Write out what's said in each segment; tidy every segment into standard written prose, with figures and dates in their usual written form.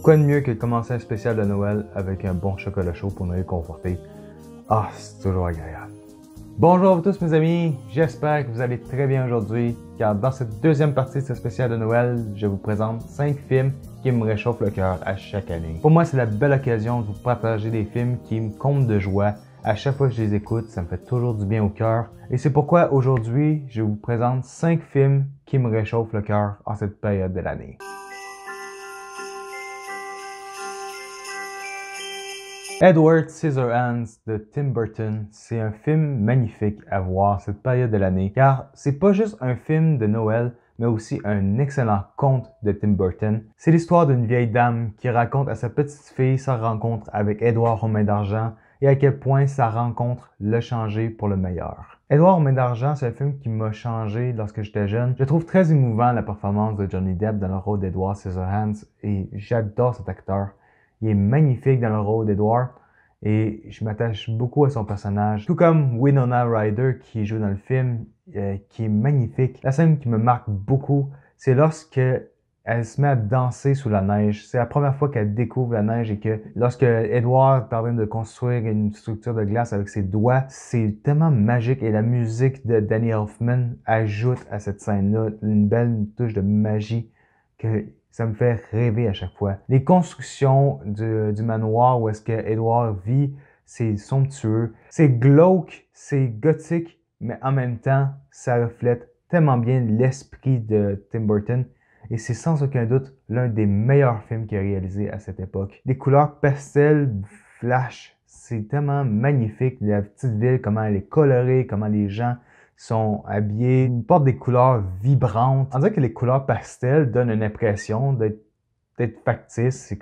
Quoi de mieux que de commencer un spécial de Noël avec un bon chocolat chaud pour nous réconforter? Ah, c'est toujours agréable. Bonjour à vous tous mes amis, j'espère que vous allez très bien aujourd'hui, car dans cette deuxième partie de ce spécial de Noël, je vous présente 5 films qui me réchauffent le cœur à chaque année. Pour moi, c'est la belle occasion de vous partager des films qui me comblent de joie. À chaque fois que je les écoute, ça me fait toujours du bien au cœur. Et c'est pourquoi aujourd'hui, je vous présente 5 films qui me réchauffent le cœur en cette période de l'année. Edward Scissorhands de Tim Burton, c'est un film magnifique à voir cette période de l'année, car c'est pas juste un film de Noël, mais aussi un excellent conte de Tim Burton. C'est l'histoire d'une vieille dame qui raconte à sa petite fille sa rencontre avec Édouard aux mains d'argent et à quel point sa rencontre l'a changé pour le meilleur. Édouard aux mains d'argent, c'est un film qui m'a changé lorsque j'étais jeune. Je trouve très émouvant la performance de Johnny Depp dans le rôle d'Edward Scissorhands et j'adore cet acteur. Il est magnifique dans le rôle d'Edward et je m'attache beaucoup à son personnage. Tout comme Winona Ryder qui joue dans le film, qui est magnifique. La scène qui me marque beaucoup, c'est lorsque elle se met à danser sous la neige. C'est la première fois qu'elle découvre la neige et que lorsque Edward parvient de construire une structure de glace avec ses doigts, c'est tellement magique et la musique de Danny Elfman ajoute à cette scène-là une belle touche de magie que ça me fait rêver à chaque fois. Les constructions du manoir où est-ce que Edward vit, c'est somptueux. C'est glauque, c'est gothique, mais en même temps, ça reflète tellement bien l'esprit de Tim Burton. Et c'est sans aucun doute l'un des meilleurs films qu'il a réalisé à cette époque. Des couleurs pastel, flash, c'est tellement magnifique. La petite ville, comment elle est colorée, comment les gens sont habillés, ils portent des couleurs vibrantes. On dirait que les couleurs pastel donnent une impression d'être factice.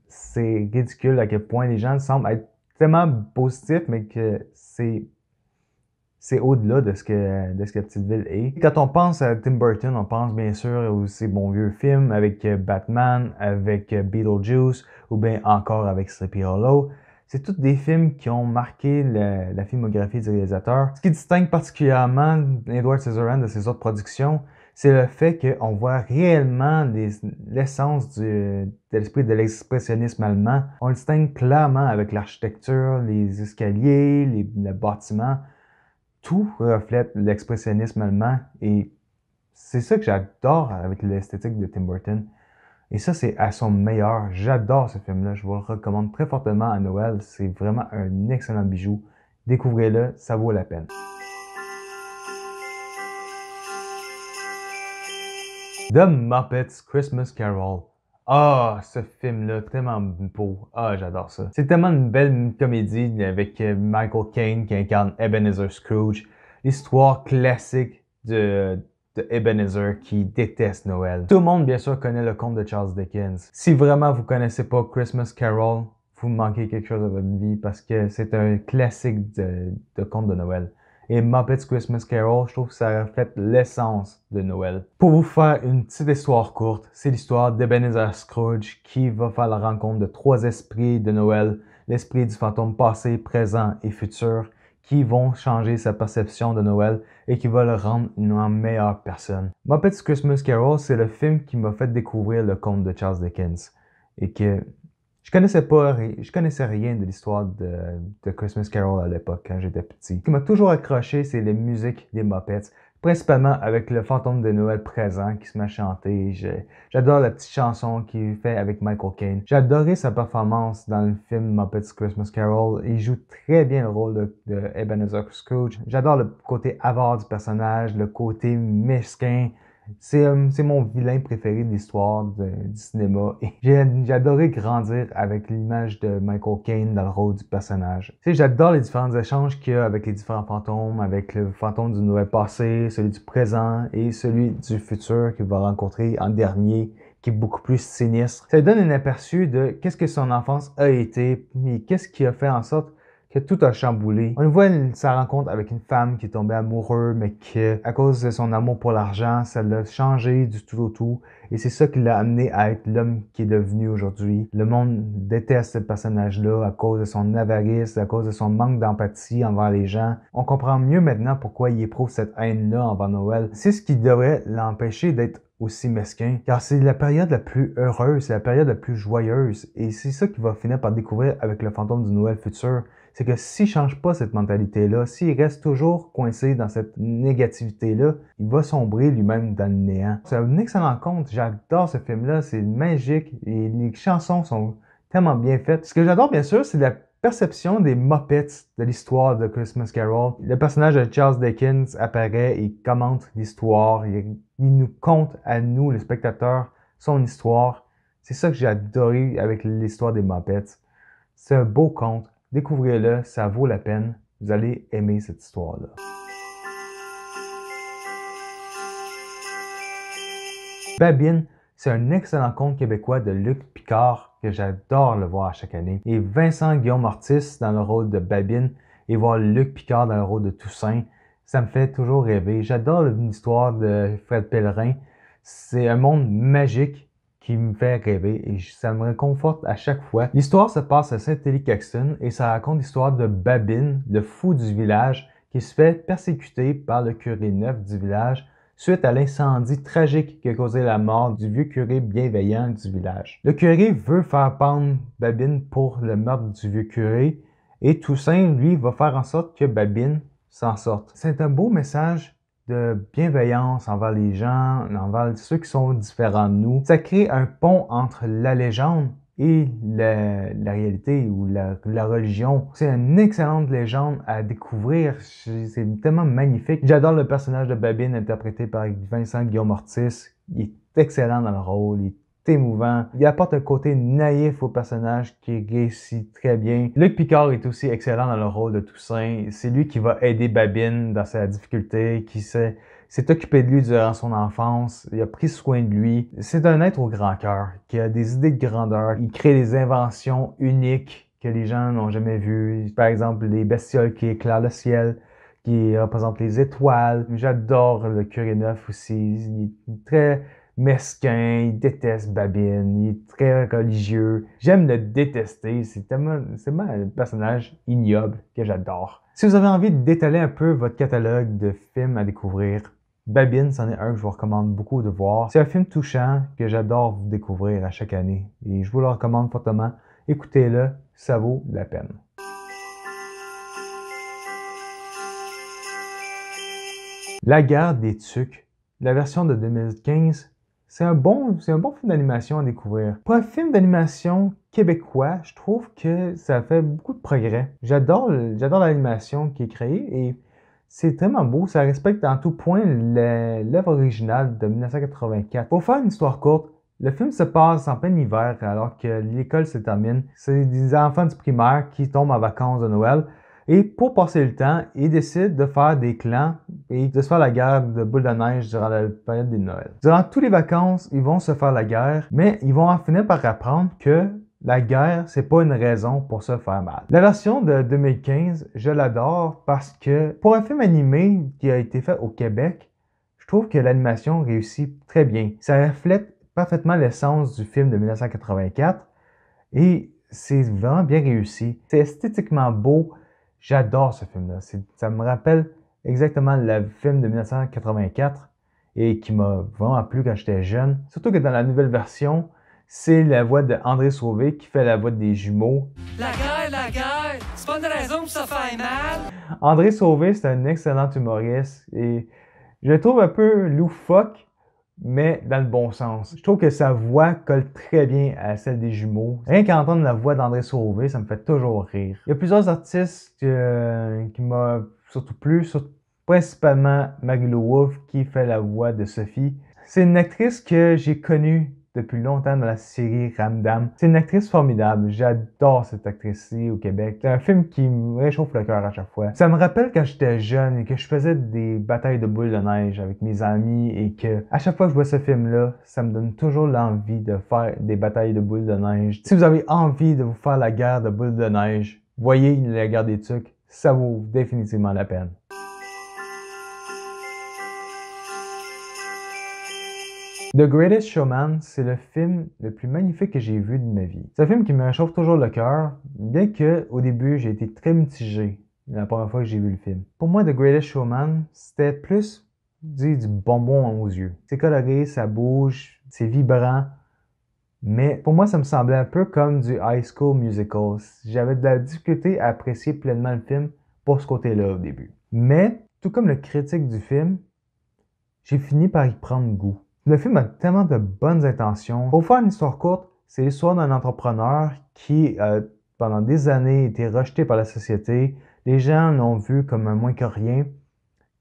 C'est ridicule à quel point les gens semblent être tellement positifs, mais que c'est au-delà de ce que la petite ville est. Quand on pense à Tim Burton, on pense bien sûr aux ses bons vieux films avec Batman, avec Beetlejuice, ou bien encore avec Sleepy Hollow. C'est tous des films qui ont marqué la filmographie du réalisateur. Ce qui distingue particulièrement Edward Scissorhands de ses autres productions, c'est le fait qu'on voit réellement l'essence de l'esprit de l'expressionnisme allemand. On le distingue clairement avec l'architecture, les escaliers, le bâtiment. Tout reflète l'expressionnisme allemand et c'est ça que j'adore avec l'esthétique de Tim Burton. Et ça, c'est à son meilleur. J'adore ce film-là. Je vous le recommande très fortement à Noël. C'est vraiment un excellent bijou. Découvrez-le, ça vaut la peine. The Muppets Christmas Carol. Ah, ce film-là, tellement beau. Ah, j'adore ça. C'est tellement une belle comédie avec Michael Caine qui incarne Ebenezer Scrooge. L'histoire classique de Ebenezer qui déteste Noël. Tout le monde, bien sûr, connaît le conte de Charles Dickens. Si vraiment vous connaissez pas Christmas Carol, vous manquez quelque chose à votre vie parce que c'est un classique de conte de Noël. Et Muppets Christmas Carol, je trouve que ça reflète l'essence de Noël. Pour vous faire une petite histoire courte, c'est l'histoire d'Ebenezer Scrooge qui va faire la rencontre de 3 esprits de Noël, l'esprit du fantôme passé, présent et futur, qui vont changer sa perception de Noël et qui va le rendre une meilleure personne. Muppets Christmas Carol, c'est le film qui m'a fait découvrir le conte de Charles Dickens et que je connaissais rien de l'histoire de Christmas Carol à l'époque quand j'étais petit. Ce qui m'a toujours accroché, c'est les musiques des Muppets, principalement avec le fantôme de Noël présent qui se met à chanter. J'adore la petite chanson qu'il fait avec Michael Caine. J'ai adoré sa performance dans le film Muppets Christmas Carol. Il joue très bien le rôle de Ebenezer Scrooge. J'adore le côté avare du personnage, le côté mesquin. C'est mon vilain préféré de l'histoire du cinéma. Et j'ai adoré grandir avec l'image de Michael Caine dans le rôle du personnage. Tu sais, j'adore les différents échanges qu'il y a avec les différents fantômes, avec le fantôme du Noël passé, celui du présent et celui du futur qu'il va rencontrer en dernier, qui est beaucoup plus sinistre. Ça lui donne un aperçu de qu'est-ce que son enfance a été, et qu'est-ce qui a fait en sorte que tout a chamboulé. On voit sa rencontre avec une femme qui est tombée amoureuse, mais que, à cause de son amour pour l'argent, ça l'a changé du tout au tout. Et c'est ça qui l'a amené à être l'homme qui est devenu aujourd'hui. Le monde déteste ce personnage-là à cause de son avarice, à cause de son manque d'empathie envers les gens. On comprend mieux maintenant pourquoi il éprouve cette haine-là envers Noël. C'est ce qui devrait l'empêcher d'être aussi mesquin, car c'est la période la plus heureuse, c'est la période la plus joyeuse, et c'est ça qu'il va finir par découvrir avec le fantôme du Noël futur. C'est que s'il change pas cette mentalité-là, s'il reste toujours coincé dans cette négativité-là, il va sombrer lui-même dans le néant. C'est un excellent conte, j'adore ce film-là, c'est magique, et les chansons sont tellement bien faites. Ce que j'adore bien sûr, c'est la perception des Muppets de l'histoire de Christmas Carol. Le personnage de Charles Dickens apparaît et commente l'histoire. Il nous conte à nous, les spectateurs, son histoire. C'est ça que j'ai adoré avec l'histoire des Muppets. C'est un beau conte. Découvrez-le, ça vaut la peine. Vous allez aimer cette histoire-là. Babine, c'est un excellent conte québécois de Luc Picard que j'adore le voir à chaque année. Et Vincent Guillaume Ortiz dans le rôle de Babine et voir Luc Picard dans le rôle de Toussaint, ça me fait toujours rêver. J'adore l'histoire de Fred Pellerin. C'est un monde magique qui me fait rêver et ça me réconforte à chaque fois. L'histoire se passe à Saint-Élie-Caxton et ça raconte l'histoire de Babine, le fou du village, qui se fait persécuter par le curé neuf du village suite à l'incendie tragique qui a causé la mort du vieux curé bienveillant du village. Le curé veut faire pendre Babine pour le meurtre du vieux curé et Toussaint, lui, va faire en sorte que Babine s'en sorte. C'est un beau message de bienveillance envers les gens, envers ceux qui sont différents de nous. Ça crée un pont entre la légende et la réalité ou la religion. C'est une excellente légende à découvrir. C'est tellement magnifique. J'adore le personnage de Babine interprété par Vincent Guillaume Ortiz. Il est excellent dans le rôle. Il est émouvant. Il apporte un côté naïf au personnage qui réussit très bien. Luc Picard est aussi excellent dans le rôle de Toussaint. C'est lui qui va aider Babine dans sa difficulté, qui s'est occupé de lui durant son enfance, il a pris soin de lui. C'est un être au grand cœur, qui a des idées de grandeur. Il crée des inventions uniques que les gens n'ont jamais vues. Par exemple, les bestioles qui éclairent le ciel, qui représentent les étoiles. J'adore le curé neuf aussi. Il est très mesquin, il déteste Babine, il est très religieux. J'aime le détester, c'est tellement un personnage ignoble que j'adore. Si vous avez envie d'étaler un peu votre catalogue de films à découvrir, Babine, c'en est un que je vous recommande beaucoup de voir. C'est un film touchant que j'adore vous découvrir à chaque année et je vous le recommande fortement. Écoutez-le, ça vaut la peine. La guerre des Tucs, la version de 2015, c'est un bon film d'animation à découvrir. Pour un film d'animation québécois, je trouve que ça fait beaucoup de progrès. J'adore l'animation qui est créée et c'est tellement beau. Ça respecte en tout point l'œuvre originale de 1984. Pour faire une histoire courte, le film se passe en plein hiver alors que l'école se termine. C'est des enfants du primaire qui tombent en vacances de Noël. Et pour passer le temps, ils décident de faire des clans et de se faire la guerre de boules de neige durant la période des Noëls. Durant toutes les vacances, ils vont se faire la guerre, mais ils vont en finir par apprendre que la guerre, c'est pas une raison pour se faire mal. La version de 2015, je l'adore parce que pour un film animé qui a été fait au Québec, je trouve que l'animation réussit très bien. Ça reflète parfaitement l'essence du film de 1984 et c'est vraiment bien réussi. C'est esthétiquement beau. J'adore ce film-là. Ça me rappelle exactement le film de 1984 et qui m'a vraiment plu quand j'étais jeune. Surtout que dans la nouvelle version, c'est la voix de André Sauvé qui fait la voix des jumeaux. La guerre, c'est pas une raison pour se faire mal. André Sauvé, c'est un excellent humoriste et je le trouve un peu loufoque, mais dans le bon sens. Je trouve que sa voix colle très bien à celle des jumeaux. Rien qu'à entendre la voix d'André Sauvé, ça me fait toujours rire. Il y a plusieurs artistes qui m'ont surtout plu, principalement Marie-Lou Wolfe qui fait la voix de Sophie. C'est une actrice que j'ai connue depuis longtemps dans la série Ramdam. C'est une actrice formidable. J'adore cette actrice-ci au Québec. C'est un film qui me réchauffe le cœur à chaque fois. Ça me rappelle quand j'étais jeune et que je faisais des batailles de boules de neige avec mes amis et que à chaque fois que je vois ce film-là, ça me donne toujours l'envie de faire des batailles de boules de neige. Si vous avez envie de vous faire la guerre de boules de neige, voyez la guerre des Tucs, ça vaut définitivement la peine. The Greatest Showman, c'est le film le plus magnifique que j'ai vu de ma vie. C'est un film qui me réchauffe toujours le cœur, bien que au début j'ai été très mitigé la première fois que j'ai vu le film. Pour moi, The Greatest Showman, c'était plus du bonbon aux yeux. C'est coloré, ça bouge, c'est vibrant. Mais pour moi, ça me semblait un peu comme du High School Musical. J'avais de la difficulté à apprécier pleinement le film pour ce côté-là au début. Mais, tout comme le critique du film, j'ai fini par y prendre goût. Le film a tellement de bonnes intentions. Pour faire une histoire courte, c'est l'histoire d'un entrepreneur qui, pendant des années, a été rejeté par la société. Les gens l'ont vu comme un moins que rien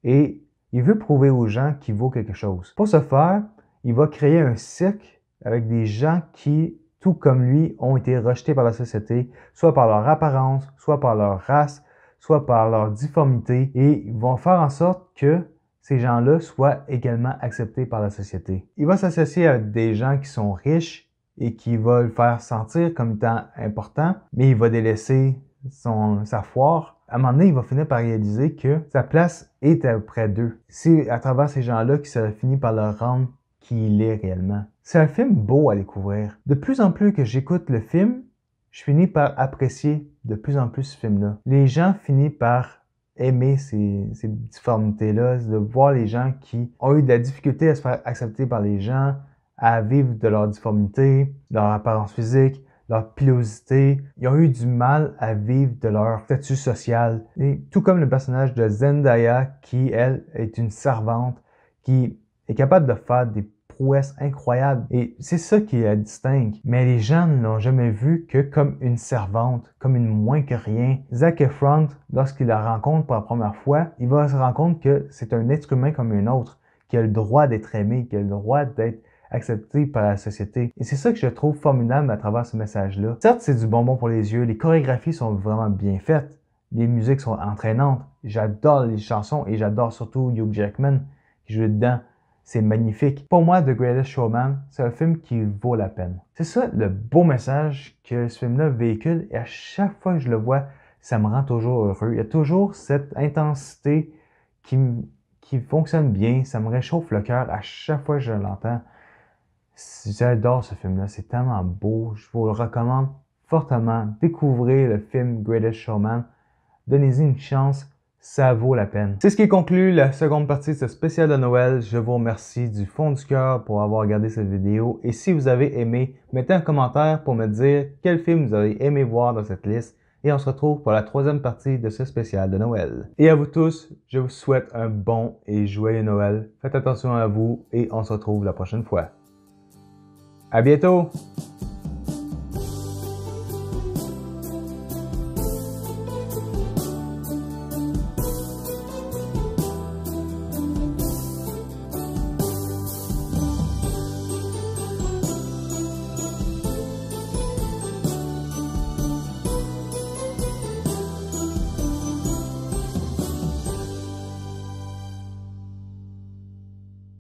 et il veut prouver aux gens qu'il vaut quelque chose. Pour ce faire, il va créer un cirque avec des gens qui, tout comme lui, ont été rejetés par la société, soit par leur apparence, soit par leur race, soit par leur difformité, et ils vont faire en sorte que ces gens-là soient également acceptés par la société. Il va s'associer avec des gens qui sont riches et qui vont le faire sentir comme étant important, mais il va délaisser sa foire. À un moment donné, il va finir par réaliser que sa place est auprès d'eux. C'est à travers ces gens-là qu'il sera fini par leur rendre qui il est réellement. C'est un film beau à découvrir. De plus en plus que j'écoute le film, je finis par apprécier de plus en plus ce film-là. Les gens finissent par aimer ces difformités-là, de voir les gens qui ont eu de la difficulté à se faire accepter par les gens, à vivre de leur difformité, de leur apparence physique, leur pilosité. Ils ont eu du mal à vivre de leur statut social. Et tout comme le personnage de Zendaya, qui, elle, est une servante, qui est capable de faire des prouesses incroyables. Et c'est ça qui la distingue. Mais les gens ne l'ont jamais vue que comme une servante, comme une moins que rien. Zac Efron, lorsqu'il la rencontre pour la première fois, il va se rendre compte que c'est un être humain comme un autre, qui a le droit d'être aimé, qui a le droit d'être accepté par la société. Et c'est ça que je trouve formidable à travers ce message-là. Certes, c'est du bonbon pour les yeux, les chorégraphies sont vraiment bien faites, les musiques sont entraînantes, j'adore les chansons et j'adore surtout Hugh Jackman qui joue dedans. C'est magnifique. Pour moi, The Greatest Showman, c'est un film qui vaut la peine. C'est ça le beau message que ce film-là véhicule et à chaque fois que je le vois, ça me rend toujours heureux. Il y a toujours cette intensité qui fonctionne bien, ça me réchauffe le cœur à chaque fois que je l'entends. J'adore ce film-là, c'est tellement beau. Je vous le recommande fortement. Découvrez le film Greatest Showman. Donnez-y une chance. Ça vaut la peine. C'est ce qui conclut la seconde partie de ce spécial de Noël. Je vous remercie du fond du cœur pour avoir regardé cette vidéo. Et si vous avez aimé, mettez un commentaire pour me dire quel film vous avez aimé voir dans cette liste. Et on se retrouve pour la troisième partie de ce spécial de Noël. Et à vous tous, je vous souhaite un bon et joyeux Noël. Faites attention à vous et on se retrouve la prochaine fois. À bientôt!